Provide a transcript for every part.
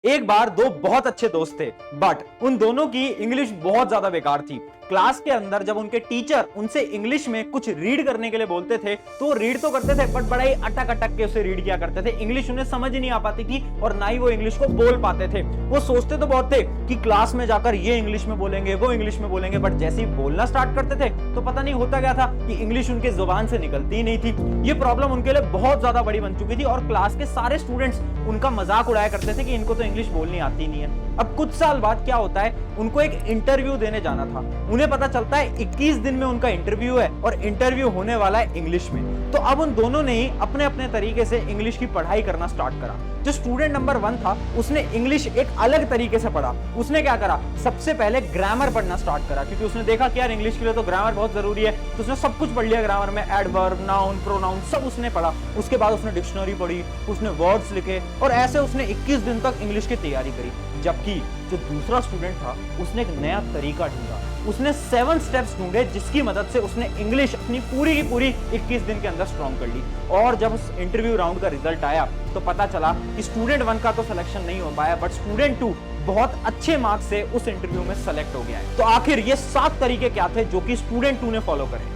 एक बार दो बहुत अच्छे दोस्त थे, बट उन दोनों की इंग्लिश बहुत ज्यादा बेकार थी। क्लास के अंदर जब उनके टीचर उनसे इंग्लिश में कुछ रीड करने के लिए बोलते थे तो रीड तो करते थे, बट बड़ा ही अटक अटक के उसे रीड किया करते थे। इंग्लिश उन्हें समझ ही नहीं आ पाती थी और ना ही वो इंग्लिश को बोल पाते थे। वो सोचते तो बहुत थे कि क्लास में जाकर ये इंग्लिश में बोलेंगे, वो इंग्लिश में बोलेंगे, बट जैसे ही बोलना स्टार्ट करते थे तो पता नहीं होता क्या था कि इंग्लिश उनके जुबान से निकलती ही नहीं थी। ये प्रॉब्लम उनके लिए बहुत ज्यादा बड़ी बन चुकी थी और क्लास के सारे स्टूडेंट्स उनका मजाक उड़ाया करते थे कि इनको तो इंग्लिश बोलनी आती नहीं है। अब कुछ साल बाद क्या होता है, उनको एक इंटरव्यू देने जाना था। उन्हें पता चलता है 21 दिन में उनका इंटरव्यू है और इंटरव्यू होने वाला है इंग्लिश में। तो अब उन दोनों ने ही अपने अपने तरीके से इंग्लिश की पढ़ाई करना स्टार्ट करा। जो स्टूडेंट नंबर 1 था उसने इंग्लिश एक अलग तरीके से पढ़ा। उसने क्या करा, सबसे पहले ग्रामर पढ़ना स्टार्ट करा, क्योंकि उसने देखा कि यार इंग्लिश के लिए तो ग्रामर बहुत जरूरी है। तो उसने सब कुछ पढ़ लिया ग्रामर में, एडवर्ब, नाउन, प्रोनाउन सब उसने पढ़ा। उसके बाद उसने डिक्शनरी पढ़ी, उसने वर्ड्स लिखे और ऐसे उसने 21 दिन तक इंग्लिश की तैयारी करी। जबकि जो दूसरा स्टूडेंट था उसने एक नया तरीका ढूंढा। उसने 7 स्टेप्स ढूंढे जिसकी मदद से उसने इंग्लिश अपनी पूरी की पूरी 21 दिन के अंदर स्ट्रॉन्ग कर ली। और जब उस इंटरव्यू राउंड का रिजल्ट आया तो पता चला कि स्टूडेंट 1 का तो सिलेक्शन नहीं हो पाया, बट स्टूडेंट 2 बहुत अच्छे मार्क्स से उस इंटरव्यू में सेलेक्ट हो गया है। तो आखिर ये 7 तरीके क्या थे जो कि स्टूडेंट 2 ने फॉलो करे।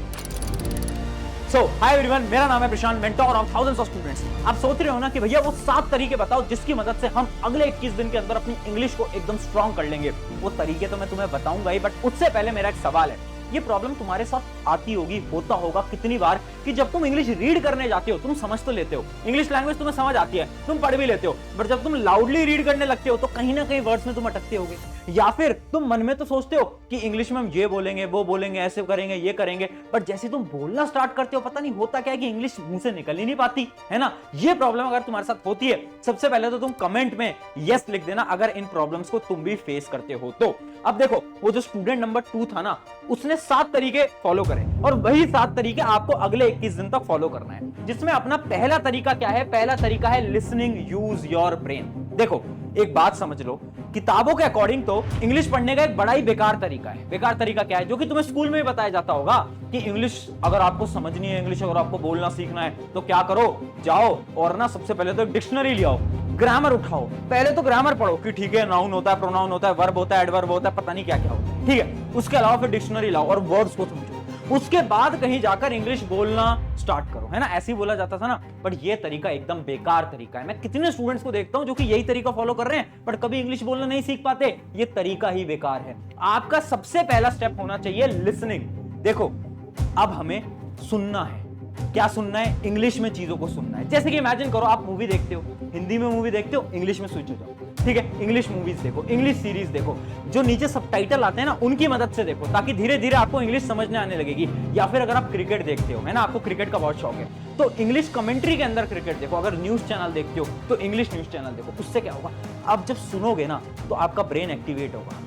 सो हाय एवरीवन, मेरा नाम है Prashant, mentor of thousands of students. आप सोच रहे हो ना कि भैया वो 7 तरीके बताओ जिसकी मदद से हम अगले 21 दिन के अंदर अपनी इंग्लिश को एकदम स्ट्रॉन्ग कर लेंगे। वो तरीके तो मैं तुम्हें बताऊंगा ही, बट उससे पहले मेरा एक सवाल है। ये प्रॉब्लम तुम्हारे साथ आती होगी, होता होगा कितनी बार कि जब तुम इंग्लिश रीड करने जाते हो तुम समझ तो लेते हो, इंग्लिश लैंग्वेज तुम्हें समझ आती है, तुम पढ़ भी लेते हो, बट जब तुम लाउडली रीड करने लगते हो तो कहीं ना कहीं वर्ड्स में तुम अटकते होगे। या फिर तुम मन में तो सोचते हो कि इंग्लिश में हम ये बोलेंगे, वो बोलेंगे, ऐसे करेंगे, ये करेंगे, बट जैसे तुम बोलना स्टार्ट करते हो पता नहीं होता क्या है कि इंग्लिश मुंह से निकल ही नहीं पाती, है ना। ये प्रॉब्लम अगर तुम्हारे साथ होती है, सबसे पहले तो तुम कमेंट में यस लिख देना अगर इन प्रॉब्लम्स को तुम भी फेस करते हो तो। अब देखो, वो जो स्टूडेंट नंबर 2 था ना, उसने 7 तरीके फॉलो करे और वही 7 तरीके आपको अगले 21 दिन तक फॉलो करना है, जिसमें अपना पहला तरीका क्या है, पहला तरीका है लिसनिंग, यूज योर ब्रेन। देखो एक बात समझ लो, किताबों के अकॉर्डिंग तो इंग्लिश पढ़ने का एक बड़ा ही बेकार तरीका है। बेकार तरीका क्या है, जो कि तुम्हें स्कूल में भी बताया जाता होगा कि इंग्लिश अगर आपको समझनी है, इंग्लिश अगर आपको बोलना सीखना है तो क्या करो, जाओ और ना सबसे पहले तो डिक्शनरी ले आओ, ग्रामर उठाओ, पहले तो ग्रामर पढ़ो कि ठीक है नाउन होता है, प्रोनाउन होता है, वर्ब होता है, एडवर्ब होता है, पता नहीं क्या क्या होता है, ठीक है। उसके अलावा फिर डिक्शनरी लाओ और वर्ड्स को समझो, उसके बाद कहीं जाकर इंग्लिश बोलना स्टार्ट करो, है ना। ऐसे ही बोला जाता था ना, बट ये तरीका एकदम बेकार तरीका है। मैं कितने स्टूडेंट्स को देखता हूं जो कि यही तरीका फॉलो कर रहे हैं बट कभी इंग्लिश बोलना नहीं सीख पाते। ये तरीका ही बेकार है। आपका सबसे पहला स्टेप होना चाहिए लिसनिंग। देखो अब हमें सुनना है। क्या सुनना है, इंग्लिश में चीजों को सुनना है। जैसे कि इमेजिन करो आप मूवी देखते हो, हिंदी में मूवी देखते हो, इंग्लिश में स्विच हो जाओ, ठीक है। इंग्लिश मूवीज देखो, इंग्लिश सीरीज देखो, जो नीचे सबटाइटल आते हैं ना उनकी मदद से देखो, ताकि धीरे धीरे आपको इंग्लिश समझने आने लगेगी। या फिर अगर आप क्रिकेट देखते हो, है ना, आपको क्रिकेट का बहुत शौक है, तो इंग्लिश कमेंट्री के अंदर क्रिकेट देखो। अगर न्यूज चैनल देखते हो तो इंग्लिश न्यूज चैनल देखो। उससे क्या होगा, आप जब सुनोगे ना तो आपका ब्रेन एक्टिवेट होगा।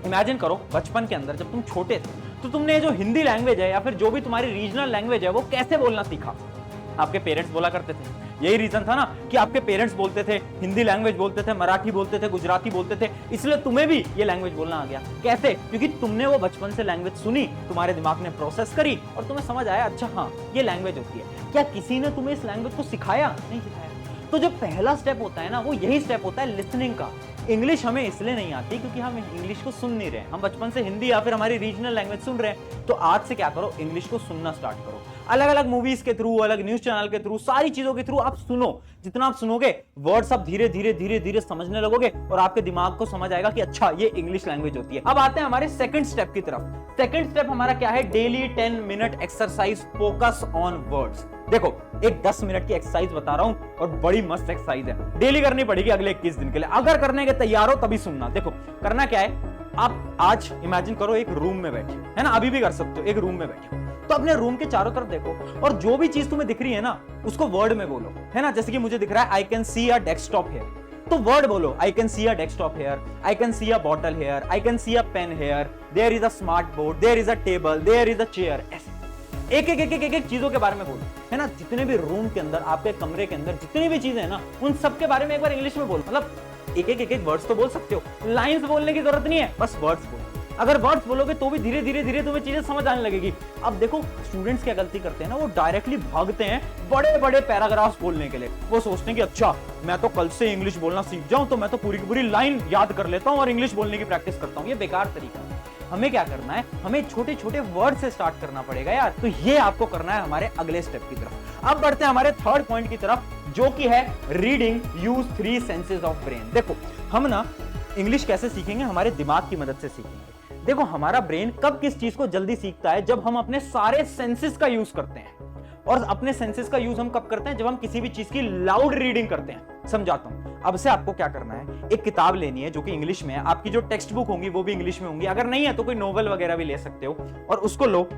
इमेजिन करो बचपन के अंदर जब तुम छोटे थे तो तुमने जो हिंदी लैंग्वेज है या फिर जो भी तुम्हारी रीजनल लैंग्वेज है वो कैसे बोलना सीखा। आपके पेरेंट्स बोला करते थे, यही रीजन था ना कि आपके पेरेंट्स बोलते थे, हिंदी लैंग्वेज बोलते थे, मराठी बोलते थे, गुजराती बोलते थे, इसलिए तुम्हें भी ये लैंग्वेज बोलना आ गया। कैसे, क्योंकि तुमने वो बचपन से लैंग्वेज सुनी, तुम्हारे दिमाग ने प्रोसेस करी और तुम्हें समझ आया अच्छा हाँ ये लैंग्वेज होती है। क्या किसी ने तुम्हें इस लैंग्वेज को सिखाया? नहीं सिखाया। तो जो पहला स्टेप होता है ना वो यही स्टेप होता है लिसनिंग का। इंग्लिश हमें इसलिए नहीं आती क्योंकि हम इंग्लिश को सुन नहीं रहे, हम बचपन से हिंदी या फिर हमारी रीजनल लैंग्वेज सुन रहे हैं। तो आज से क्या करो, इंग्लिश को सुनना स्टार्ट करो। अलग अलग मूवीज के थ्रू, अलग न्यूज चैनल के थ्रू, सारी चीजों के थ्रू आप सुनो। जितना आप सुनोगे वर्ड्स आप धीरे धीरे धीरे धीरे समझने लगोगे और आपके दिमाग को समझ आएगा कि अच्छा ये इंग्लिश लैंग्वेज होती है। अब आते हैं हमारे सेकंड स्टेप की तरफ। सेकंड स्टेप हमारा क्या है, daily 10 minute exercise, focus on words. देखो एक 10 मिनट की एक्सरसाइज बता रहा हूं और बड़ी मस्त एक्सरसाइज है, डेली करनी पड़ेगी अगले 21 दिन के लिए। अगर करने के तैयार हो तभी सुनना। देखो करना क्या है, आप आज इमेजिन करो एक रूम में बैठे, है ना, अभी भी कर सकते हो, एक रूम में बैठे तो अपने रूम के चारों तरफ देखो और जो भी चीज तुम्हें दिख रही है ना उसको वर्ड में बोलो, है ना। जैसे कि मुझे दिख रहा है I can see a desktop here, तो वर्ड बोलो I can see a desktop here, I can see a bottle here, I can see a pen here, there is a smart board, there is a table, there is a chair. एक एक एक एक एक चीजों के बारे में बोलो, है ना। जितने भी रूम के अंदर, आपके कमरे के अंदर जितनी भी चीजें हैं ना उन सब के बारे में एक बार इंग्लिश में बोलो। मतलब एक एक वर्ड्स तो बोल सकते हो, लाइंस बोलने की जरूरत नहीं है, बस वर्ड्स बोलो। अगर वर्ड्स बोलोगे तो भी धीरे धीरे धीरे तुम्हें चीजें समझ आने लगेगी। अब देखो स्टूडेंट्स क्या गलती करते हैं ना, वो डायरेक्टली भागते हैं बड़े बड़े पैराग्राफ्स बोलने के लिए। वो सोचते हैं कि अच्छा मैं तो कल से इंग्लिश बोलना सीख जाऊं तो मैं तो पूरी की पूरी लाइन याद कर लेता हूं और इंग्लिश बोलने की प्रैक्टिस करता हूं। ये बेकार तरीका है। हमें क्या करना है, हमें छोटे छोटे वर्ड से स्टार्ट करना पड़ेगा यार। तो ये आपको करना है हमारे अगले स्टेप की तरफ। अब बढ़ते हैं हमारे थर्ड पॉइंट की तरफ, जो कि है reading use 3 senses of brain. देखो हम ना इंग्लिश कैसे सीखेंगे, हमारे दिमाग की मदद से सीखेंगे। देखो हमारा ब्रेन कब किस चीज को जल्दी सीखता है, जब हम अपने सारे सेंसेस का यूज करते हैं। और अपने सेंसेस का यूज हम कब करते हैं, जब हम किसी भी चीज की लाउड रीडिंग करते हैं। समझाता हूं। अब से आपको क्या करना है, एक किताब लेनी है जो कि इंग्लिश में है। आपकी जो टेक्स्ट बुक होंगी वो भी इंग्लिश में होंगी, अगर नहीं है तो कोई नोवेल वगैरह भी ले सकते हो। और उसको लो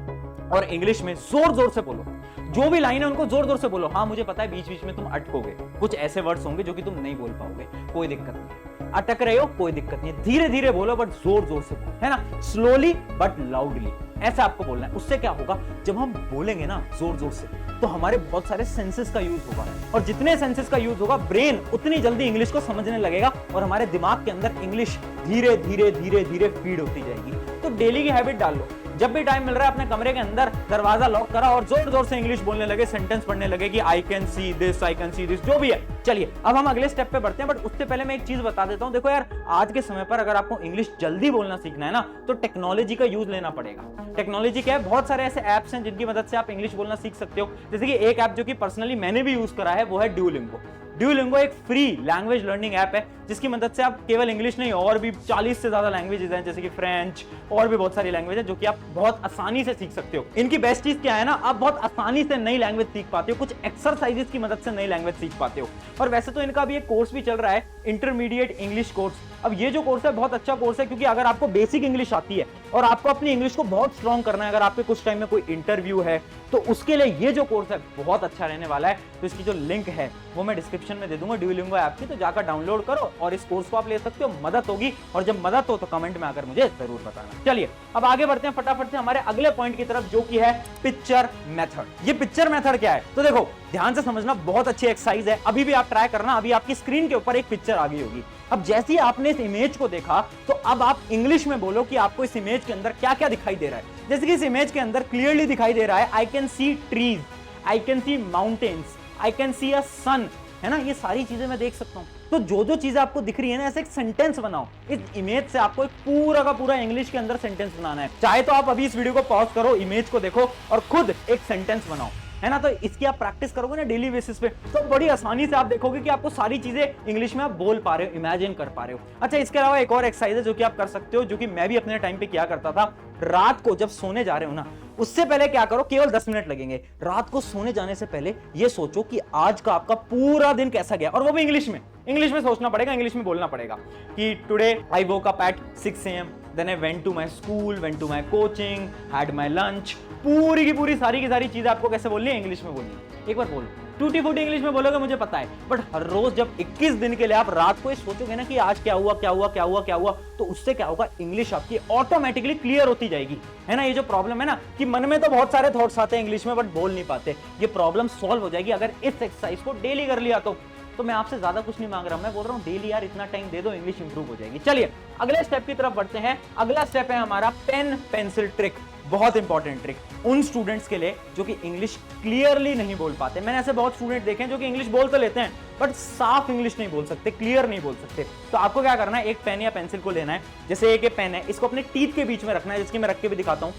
और इंग्लिश में जोर जोर से बोलो। जो भी लाइन है उनको जोर जोर से बोलो। हाँ मुझे पता है बीच बीच में तुम अटकोगे, कुछ ऐसे वर्ड्स होंगे जो कि तुम नहीं बोल पाओगे, कोई दिक्कत नहीं। अटक रहे हो कोई दिक्कत नहीं, धीरे धीरे बोलो बट जोर जोर से बोलो, है ना, स्लोली बट लाउडली। ऐसा आपको बोलना है। उससे क्या होगा, जब हम बोलेंगे ना जोर जोर से तो हमारे बहुत सारे सेंसेस का यूज होगा, और जितने सेंसेस का यूज होगा ब्रेन उतनी जल्दी इंग्लिश को समझने लगेगा और हमारे दिमाग के अंदर इंग्लिश धीरे धीरे धीरे धीरे फीड होती जाएगी। तो डेली की हैबिट डाल लो, जब भी टाइम मिल रहा है अपने कमरे के अंदर दरवाजा लॉक करा और जोर जोर से इंग्लिश बोलने लगे, सेंटेंस पढ़ने लगे कि आई can see this, I can see this, जो भी है। चलिए अब हम अगले स्टेप पे बढ़ते हैं, बट उससे पहले मैं एक चीज बता देता हूं। देखो यार आज के समय पर अगर आपको इंग्लिश जल्दी बोलना सीखना है ना, तो टेक्नोलॉजी का यूज लेना पड़ेगा। टेक्नोलॉजी क्या है, बहुत सारे ऐसे ऐप्स हैं जिनकी मदद से आप इंग्लिश बोलना सीख सकते हो। जैसे कि एक ऐप जो कि पर्सनली मैंने भी यूज करा है वो है ड्यूलिंगो। ड्यूलिंगो एक फ्री लैंग्वेज लर्निंग ऐप है जिसकी मदद से आप केवल इंग्लिश नहीं और भी 40 से ज्यादा लैंग्वेजेस हैं, जैसे कि फ्रेंच और भी बहुत सारी लैंग्वेज है जो कि आप बहुत आसानी से सीख सकते हो। इनकी बेस्ट चीज क्या है ना, आप बहुत आसानी से नई लैंग्वेज सीख पाते हो, कुछ एक्सरसाइजेस की मदद से नई लैंग्वेज सीख पाते हो। और वैसे तो इनका भी एक कोर्स भी चल रहा है, इंटरमीडिएट इंग्लिश कोर्स। अब ये जो कोर्स है बहुत अच्छा कोर्स है, क्योंकि अगर आपको बेसिक इंग्लिश आती है और आपको अपनी इंग्लिश को बहुत स्ट्रॉन्ग करना है, अगर आपके कुछ टाइम में कोई इंटरव्यू है, तो उसके लिए ये जो कोर्स है बहुत अच्छा रहने वाला है। तो इसकी जो लिंक है वो मैं डिस्क्रिप्शन में दे दूंगा ड्यूलिंगो ऐप की, तो जाकर डाउनलोड करो और इस कोर्स को आप ले सकते हो। मदद होगी, और जब मदद हो तो कमेंट में आकर मुझे जरूर बताना। चलिए अब आगे बढ़ते हैं फटाफट से हमारे अगले पॉइंट की तरफ, जो कि है पिक्चर मेथड। ये पिक्चर मेथड क्या है, तो देखो ध्यान से समझना, बहुत अच्छी एक्सरसाइज है। अभी भी आप ट्राई करना, अभी आपकी स्क्रीन के ऊपर एक पिक्चर आ गई होगी। अब जैसे ही आपने इस इमेज को देखा तो अब आप इंग्लिश में बोलो कि आपको इस इमेज के अंदर क्या क्या दिखाई दे रहा है। जैसे कि इस इमेज के अंदर क्लियरली दिखाई दे रहा है I can see trees, I can see mountains, I can see a sun, है ना, ये सारी चीजें मैं देख सकता हूं। तो जो जो चीजें आपको दिख रही है ना, ऐसे एक सेंटेंस बनाओ। इस इमेज से आपको एक पूरा का पूरा इंग्लिश के अंदर सेंटेंस बनाना है। चाहे तो आप अभी इस वीडियो को पॉज करो, इमेज को देखो और खुद एक सेंटेंस बनाओ, है ना। तो इसकी आप प्रैक्टिस करोगे ना डेली बेसिस पे, तो बड़ी आसानी से आप देखोगे कि आपको सारी चीजें इंग्लिश में आप बोल पा रहे हो, इमेजिन कर पा रहे हो। अच्छा, इसके अलावा एक और एक्सरसाइज है जो कि आप कर सकते हो, जो कि मैं भी अपने टाइम पे किया करता था। रात को जब सोने जा रहे हो ना, उससे पहले क्या करो, केवल 10 मिनट लगेंगे। रात को सोने जाने से पहले ये सोचो कि आज का आपका पूरा दिन कैसा गया, और वो भी इंग्लिश में। इंग्लिश में सोचना पड़ेगा, इंग्लिश में बोलना पड़ेगा कि today I woke up at 6 AM, then I went to my school, went to my coaching, had my lunch. पूरी की पूरी सारी की सारी चीजें आपको कैसे बोलनी है, इंग्लिश में बोलनी है। एक बार बोलो, टूटी फूटी इंग्लिश में बोलोगे मुझे पता है, बट हर रोज जब 21 दिन के लिए आप रात को ये सोचोगे ना कि आज क्या हुआ क्या हुआ क्या हुआ क्या हुआ, तो उससे क्या होगा, इंग्लिश आपकी ऑटोमेटिकली क्लियर होती जाएगी, है ना। ये जो प्रॉब्लम है ना कि मन में तो बहुत सारे थॉट्स आते हैं इंग्लिश में बट बोल नहीं पाते, ये प्रॉब्लम सॉल्व हो जाएगी अगर इस एक्सरसाइज को डेली कर लिया तो मैं आपसे ज्यादा कुछ नहीं मांग रहा, मैं बोल रहा हूँ डेली यार इतना टाइम दे दो, इंग्लिश इंप्रूव हो जाएगी। चलिए अगले स्टेप की तरफ बढ़ते हैं। अगला स्टेप है हमारा पेन पेंसिल ट्रिक। बहुत इंपॉर्टेंट ट्रिक उन स्टूडेंट्स के लिए जो कि इंग्लिश क्लियरली नहीं बोल पाते। मैंने ऐसे बहुत स्टूडेंट देखे हैं जो कि इंग्लिश बोल तो लेते हैं बट साफ इंग्लिश नहीं बोल सकते, क्लियर नहीं बोल सकते। तो आपको क्या करना है, एक पेन या पेंसिल को लेना है। जैसे एक पेन है, इसको अपने टीथ के बीच में रखना है, जिसकी मैं रख के भी दिखाता हूं।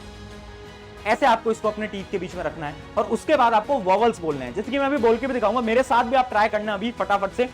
ऐसे आपको इसको अपने टीथ के बीच में रखना है और उसके बाद आपको वॉवल्स बोलने हैं, जैसे कि मैं अभी बोल के भी दिखाऊंगा। मेरे साथ भी आप ट्राई करना अभी फटाफट से,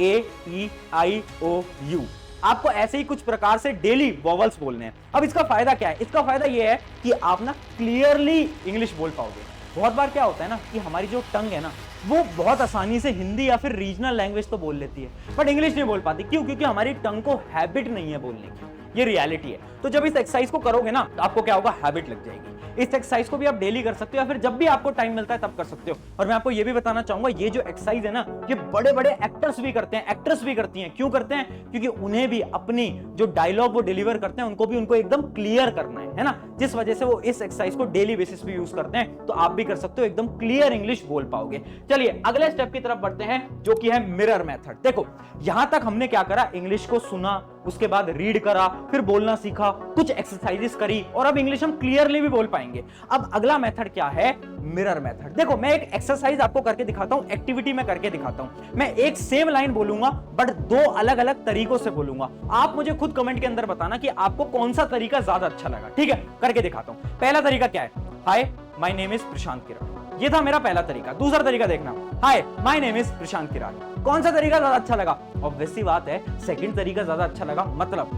A-E-I-O-U। आपको ऐसे ही कुछ प्रकार से डेली वॉवल्स बोलने हैं। अब इसका फायदा क्या है, इसका फायदा यह है कि आप ना क्लियरली इंग्लिश बोल पाओगे। बहुत बार क्या होता है ना कि हमारी जो टंग है ना, वो बहुत आसानी से हिंदी या फिर रीजनल लैंग्वेज तो बोल लेती है बट इंग्लिश नहीं बोल पाती। क्यों? क्योंकि हमारी टंग को हैबिट नहीं है बोलने की, ये रियलिटी है। तो जब इस एक्सरसाइज को करोगे ना तो आपको क्या होगा, हैबिट लग जाएगी। इस एक्सरसाइज को भी आप डेली कर सकते हो या फिर जब भी आपको टाइम मिलता है तब कर सकते हो। और मैं आपको ये भी बताना चाहूंगा, ये जो एक्सरसाइज है ना, ये बड़े बड़े एक्टर्स भी करते हैं, एक्ट्रेस भी करती हैं। क्यों करते हैं? क्योंकि उन्हें भी अपनी जो डायलॉग वो डिलीवर करते हैं उनको एकदम क्लियर करना है ना। जिस वजह से वो इस एक्सरसाइज को डेली बेसिस पे यूज करते हैं। तो आप भी कर सकते हो, एकदम क्लियर इंग्लिश बोल पाओगे। चलिए अगले स्टेप की तरफ बढ़ते हैं जो कि है मिरर मेथड। देखो यहां तक हमने क्या करा, इंग्लिश को सुना, उसके बाद रीड करा, फिर बोलना सीखा, कुछ एक्सरसाइजेस करी और अब इंग्लिश हम क्लियरली भी बोल पाएंगे। अब अगला मेथड क्या है? Mirror method. देखो मैं एक एक्सरसाइज आपको करके दिखाता हूं, एक्टिविटी में करके दिखाता हूं। मैं एक सेम लाइन बोलूंगा बट दो अलग अलग तरीकों से बोलूंगा। आप मुझे खुद कमेंट के अंदर बताना कि आपको कौन सा तरीका ज्यादा अच्छा लगा। ठीक है, करके दिखाता हूं। पहला तरीका क्या है? हाय माय नेम इज प्रशांत किराड़। ये था मेरा पहला तरीका। दूसरा तरीका देखना, हाय माय नेम इज प्रशांत किराड़। कौन सा तरीका ज्यादा अच्छा लगा? ऑब्वियस सी बात है सेकंड तरीका ज्यादा अच्छा लगा। मतलब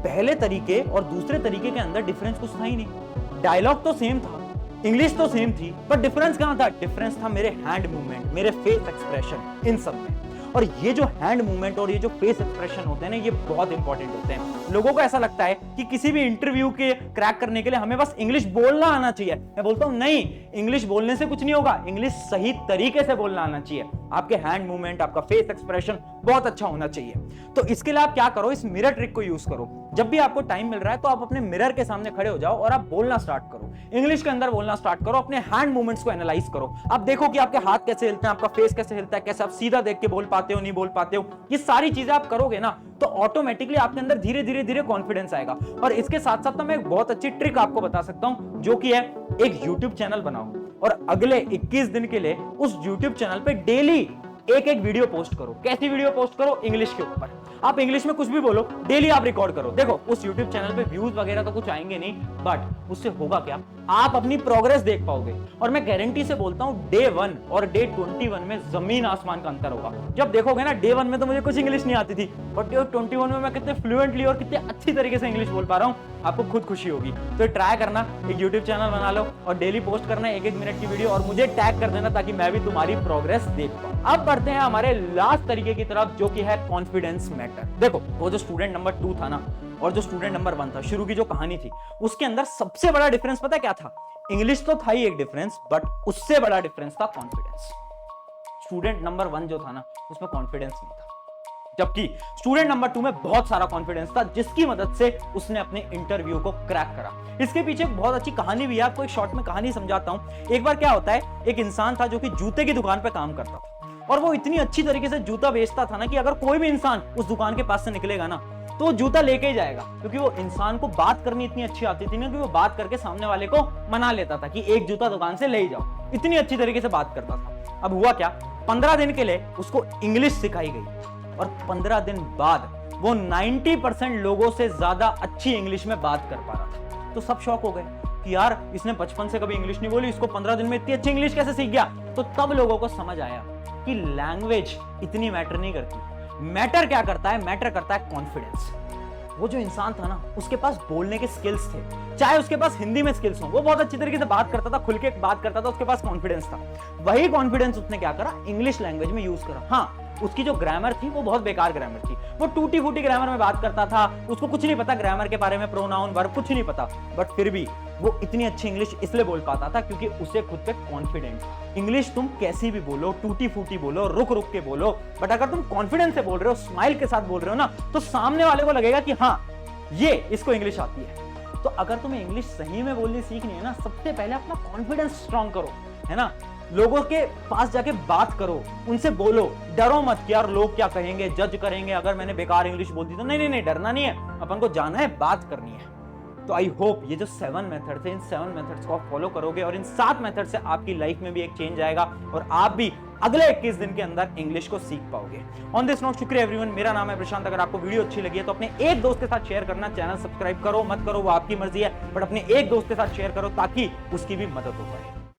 पहले तरीके और दूसरे तरीके के अंदर डिफरेंस कुछ था ही नहीं। डायलॉग तो सेम था, इंग्लिश तो सेम थी, पर डिफरेंस कहां था? डिफरेंस था मेरे हैंड मूवमेंट, मेरे फेस एक्सप्रेशन, इन सब में। और ये जो हैंड मूवमेंट और ये जो फेस एक्सप्रेशन होते हैं ना, ये बहुत इंपॉर्टेंट होते हैं। लोगों को ऐसा लगता है कि किसी भी इंटरव्यू के क्रैक करने के लिए हमें बस इंग्लिश बोलना आना चाहिए। मैं बोलता हूं नहीं, इंग्लिश बोलने से कुछ नहीं होगा, इंग्लिश सही तरीके से बोलना आना चाहिए। आपके हैंड मूवमेंट, आपका फेस एक्सप्रेशन बहुत अच्छा होना चाहिए। तो इसके लिए आप क्या करो, इस मिरर ट्रिक को यूज करो। जब भी आपको टाइम मिल रहा है तो आप अपने मिरर के सामने खड़े हो जाओ और आप बोलना स्टार्ट करो, इंग्लिश के अंदर बोलना स्टार्ट करो। अपने हैंड मूवमेंट्स को एनालाइज करो। आप देखो कि आपके हाथ कैसे हिलते हैं, आपका फेस कैसे हिलता है, कैसे आप सीधा देख के बोल पाते हो, नहीं बोल पाते हो। ये सारी चीजें आप करोगे ना तो ऑटोमेटिकली आपके अंदर धीरे धीरे धीरे कॉन्फिडेंस आएगा। और इसके साथ साथ मैं एक बहुत अच्छी ट्रिक आपको बता सकता हूं, जो कि है एक यूट्यूब चैनल बनाओ और अगले 21 दिन के लिए उस यूट्यूब चैनल पे डेली एक एक वीडियो पोस्ट करो। कैसी वीडियो पोस्ट करो? इंग्लिश के ऊपर। आप इंग्लिश में कुछ भी बोलो, डेली आप रिकॉर्ड करो। देखो उस यूट्यूब चैनल पे व्यूज वगैरह तो कुछ आएंगे नहीं, बट उससे होगा क्या? आप अपनी प्रोग्रेस देख पाओगे। और मैं गारंटी से बोलता हूं डे 1 और डे 21 में जमीन आसमान का अंतर होगा। जब देखोगे ना, डे 1 में तो मुझे कुछ इंग्लिश नहीं आती थी, बट डे 21 में मैं कितने फ्लुएंटली और कितने अच्छी तरीके से इंग्लिश बोल पा रहा हूं, आपको खुद खुशी होगी। तो ट्राई करना, एक यूट्यूब चैनल बना लो और डेली पोस्ट करना 1-1 मिनट की वीडियो और मुझे टैग कर देना ताकि मैं भी तुम्हारी प्रोग्रेस देख पाऊं। अब बढ़ते हैं हमारे लास्ट तरीके की तरफ, जो कि है कॉन्फिडेंस मैटर। देखो वो जो स्टूडेंट नंबर 2 था ना और जो स्टूडेंट नंबर 1 था, शुरू की जो कहानी थी उसके अंदर सबसे बड़ा डिफरेंस पता है क्या था? इंग्लिश तो था ही एक डिफरेंस, बट उससे बड़ा डिफरेंस था कॉन्फिडेंस। स्टूडेंट नंबर 1 जो था ना, उसमें कॉन्फिडेंस नहीं था, जबकि स्टूडेंट नंबर 2 में बहुत सारा कॉन्फिडेंस था, जिसकी मदद से उसने अपने इंटरव्यू को क्रैक करा। इसके पीछे एक बहुत अच्छी कहानी भी है, आपको एक शॉर्ट में कहानी समझाता हूं। एक बार क्या होता है, एक इंसान था जो कि जूते की दुकान पे काम करता था और वो इतनी अच्छी तरीके से जूता बेचता था ना कि अगर कोई भी इंसान उस दुकान के पास से निकलेगा ना तो वो जूता लेके ही जाएगा, क्योंकि वो इंसान को बात करनी इतनी अच्छी आती थी ना कि वो बात करके सामने वाले को मना लेता था कि एक जूता दुकान से ले ही जाओ। इतनी अच्छी तरीके से बात करता था। अब हुआ क्या, 15 दिन के लिए उसको इंग्लिश सिखाई गई और 15 दिन बाद वो 90% लोगों से ज्यादा अच्छी इंग्लिश में बात कर पा रहा था। तो सब शॉक हो गए कि यार इसने बचपन से कभी इंग्लिश नहीं बोली, इसको 15 दिन में इतनी अच्छी इंग्लिश कैसे सीख गया? तो तब लोगों को समझ आया कि लैंग्वेज इतनी मैटर नहीं करती। मैटर क्या करता है? मैटर करता है कॉन्फिडेंस। वो जो इंसान था ना, उसके पास बोलने के स्किल्स थे, चाहे उसके पास हिंदी में स्किल्स हो, वो बहुत अच्छी तरीके से बात करता था, खुल के बात करता था, उसके पास कॉन्फिडेंस था। वही कॉन्फिडेंस उसने क्या करा? इंग्लिश लैंग्वेज में यूज करा। हाँ, उसकी जो ग्रामर थी वो बहुत बेकार ग्रामर थी, वो टूटी फूटी ग्रामर में बात करता था, उसको कुछ नहीं पता ग्रामर के बारे में, प्रोनाउन वर्ब कुछ नहीं पता, बट फिर भी वो इतनी अच्छी इंग्लिश इसलिए बोल पाता था क्योंकि उसे खुद पे कॉन्फिडेंस था। इंग्लिश तुम कैसी भी बोलो, टूटी फूटी बोलो, रुक रुक के बोलो, बट अगर तुम कॉन्फिडेंस से बोल रहे हो, स्माइल के साथ बोल रहे हो ना, तो सामने वाले को लगेगा कि हाँ ये इसको इंग्लिश आती है। तो अगर तुम्हें इंग्लिश सही में बोलनी सीखनी है ना, सबसे पहले अपना कॉन्फिडेंस स्ट्रॉन्ग करो, है ना। लोगों के पास जाके बात करो, उनसे बोलो, डरो मत कि यार लोग क्या कहेंगे, जज करेंगे अगर मैंने बेकार इंग्लिश बोल दी तो। नहीं नहीं नहीं, डरना नहीं है, अपन को जाना है, बात करनी है। तो आई होप ये जो 7 मेथड थे, इन 7 मेथड्स को आप फॉलो करोगे और इन 7 मेथड से आपकी लाइफ में भी एक चेंज आएगा और आप भी अगले 21 दिन के अंदर इंग्लिश को सीख पाओगे। ऑन दिस नोट, शुक्रिया एवरीवन। मेरा नाम है प्रशांत। अगर आपको वीडियो अच्छी लगी है तो अपने एक दोस्त के साथ शेयर करना, चैनल सब्सक्राइब करो मत करो वो आपकी मर्जी है, बट अपने एक दोस्त के साथ शेयर करो ताकि उसकी भी मदद हो पाए।